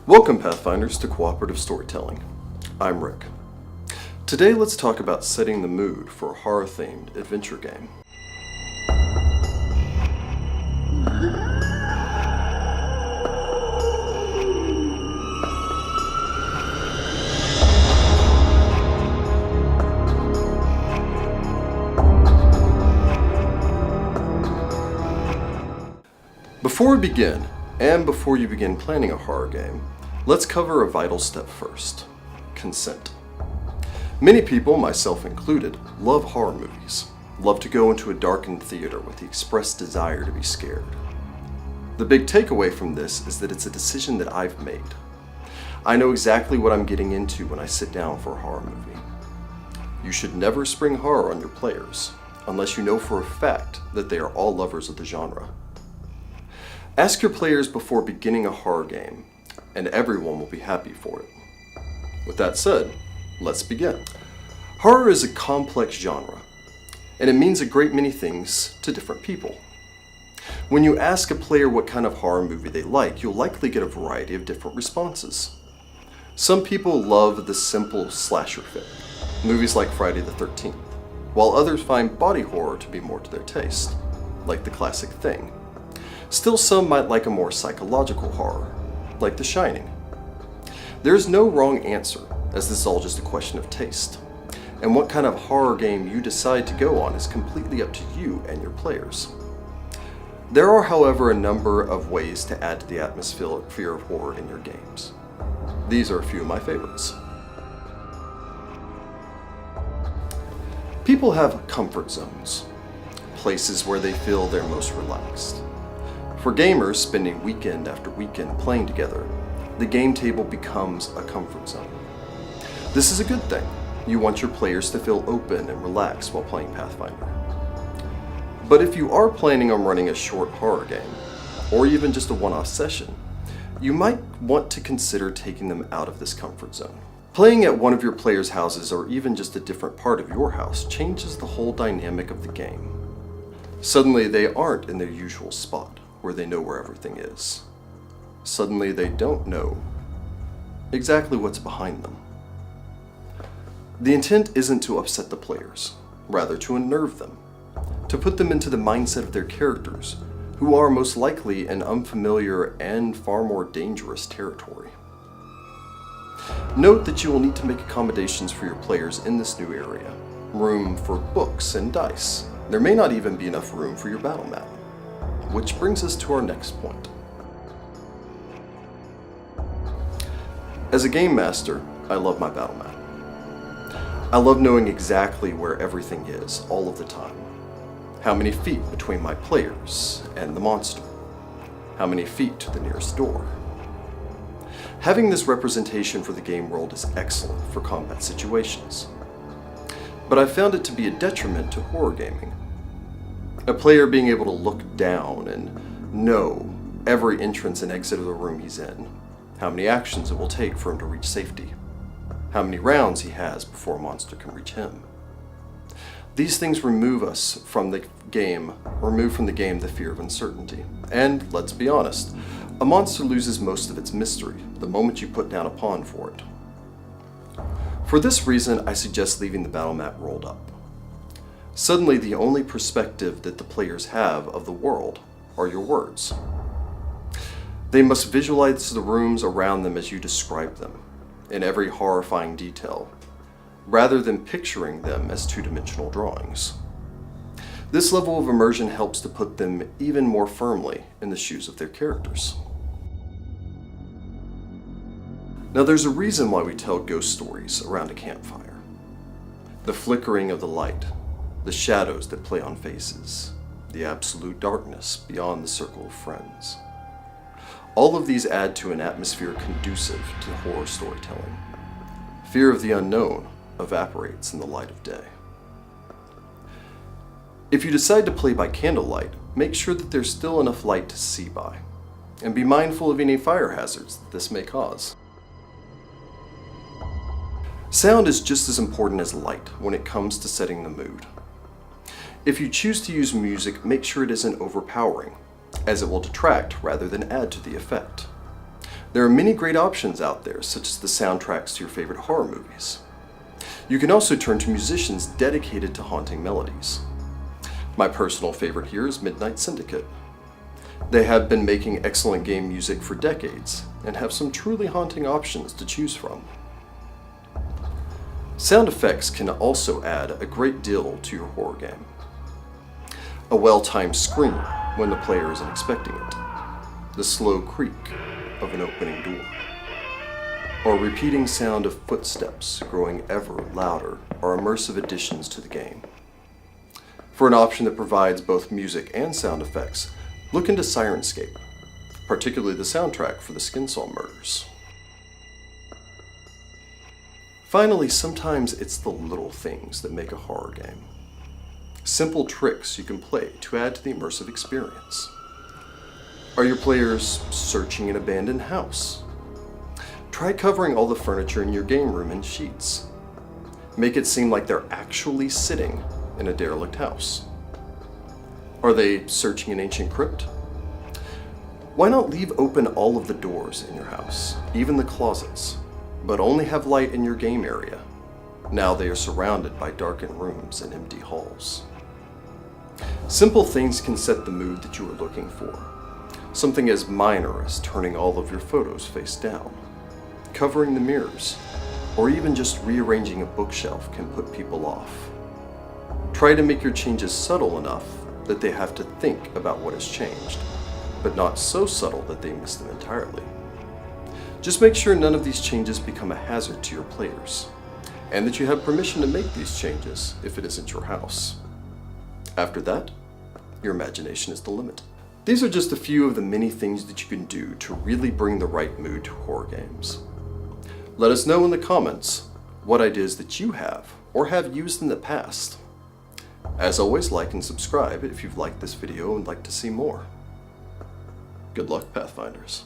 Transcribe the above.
Welcome, Pathfinders, to Cooperative Storytelling. I'm Rick. Today let's talk about setting the mood for a horror-themed adventure game. Before we begin, and before you begin planning a horror game, let's cover a vital step first: consent. Many people, myself included, love horror movies, love to go into a darkened theater with the express desire to be scared. The big takeaway from this is that it's a decision that I've made. I know exactly what I'm getting into when I sit down for a horror movie. You should never spring horror on your players, unless you know for a fact that they are all lovers of the genre. Ask your players before beginning a horror game, and everyone will be happy for it. With that said, let's begin. Horror is a complex genre, and it means a great many things to different people. When you ask a player what kind of horror movie they like, you'll likely get a variety of different responses. Some people love the simple slasher fit, movies like Friday the 13th, while others find body horror to be more to their taste, like the classic Thing. Still, some might like a more psychological horror, like The Shining. There is no wrong answer, as this is all just a question of taste, and what kind of horror game you decide to go on is completely up to you and your players. There are, however, a number of ways to add to the atmosphere of horror in your games. These are a few of my favorites. People have comfort zones, places where they feel they're most relaxed. For gamers spending weekend after weekend playing together, the game table becomes a comfort zone. This is a good thing. You want your players to feel open and relaxed while playing Pathfinder. But if you are planning on running a short horror game, or even just a one-off session, you might want to consider taking them out of this comfort zone. Playing at one of your players' houses, or even just a different part of your house, changes the whole dynamic of the game. Suddenly they aren't in their usual spot, where they know where everything is. Suddenly they don't know exactly what's behind them. The intent isn't to upset the players, rather to unnerve them, to put them into the mindset of their characters, who are most likely in unfamiliar and far more dangerous territory. Note that you will need to make accommodations for your players in this new area. Room for books and dice. There may not even be enough room for your Battlemat. Which brings us to our next point. As a game master, I love my Battlemat. I love knowing exactly where everything is all of the time. How many feet between my players and the monster? How many feet to the nearest door? Having this representation for the game world is excellent for combat situations. But I found it to be a detriment to horror gaming. A player being able to look down and know every entrance and exit of the room he's in, how many actions it will take for him to reach safety, how many rounds he has before a monster can reach him. These things remove from the game the fear of uncertainty. And let's be honest, a monster loses most of its mystery the moment you put down a pawn for it. For this reason, I suggest leaving the Battlemat rolled up. Suddenly, the only perspective that the players have of the world are your words. They must visualize the rooms around them as you describe them, in every horrifying detail, rather than picturing them as two-dimensional drawings. This level of immersion helps to put them even more firmly in the shoes of their characters. Now, there's a reason why we tell ghost stories around a campfire. The flickering of the light, the shadows that play on faces, the absolute darkness beyond the circle of friends. All of these add to an atmosphere conducive to horror storytelling. Fear of the unknown evaporates in the light of day. If you decide to play by candlelight, make sure that there's still enough light to see by, and be mindful of any fire hazards that this may cause. Sound is just as important as light when it comes to setting the mood. If you choose to use music, make sure it isn't overpowering, as it will detract rather than add to the effect. There are many great options out there, such as the soundtracks to your favorite horror movies. You can also turn to musicians dedicated to haunting melodies. My personal favorite here is Midnight Syndicate. They have been making excellent game music for decades and have some truly haunting options to choose from. Sound effects can also add a great deal to your horror game. A well-timed scream when the player isn't expecting it, the slow creak of an opening door, or repeating sound of footsteps growing ever louder are immersive additions to the game. For an option that provides both music and sound effects, look into Syrinscape, particularly the soundtrack for the Skinsaw murders. Finally, sometimes it's the little things that make a horror game. Simple tricks you can play to add to the immersive experience. Are your players searching an abandoned house? Try covering all the furniture in your game room in sheets. Make it seem like they're actually sitting in a derelict house. Are they searching an ancient crypt? Why not leave open all of the doors in your house, even the closets, but only have light in your game area? Now they are surrounded by darkened rooms and empty halls. Simple things can set the mood that you are looking for. Something as minor as turning all of your photos face down, covering the mirrors, or even just rearranging a bookshelf can put people off. Try to make your changes subtle enough that they have to think about what has changed, but not so subtle that they miss them entirely. Just make sure none of these changes become a hazard to your players, and that you have permission to make these changes if it isn't your house. After that, your imagination is the limit. These are just a few of the many things that you can do to really bring the right mood to horror games. Let us know in the comments what ideas that you have or have used in the past. As always, like and subscribe if you've liked this video and like to see more. Good luck, Pathfinders.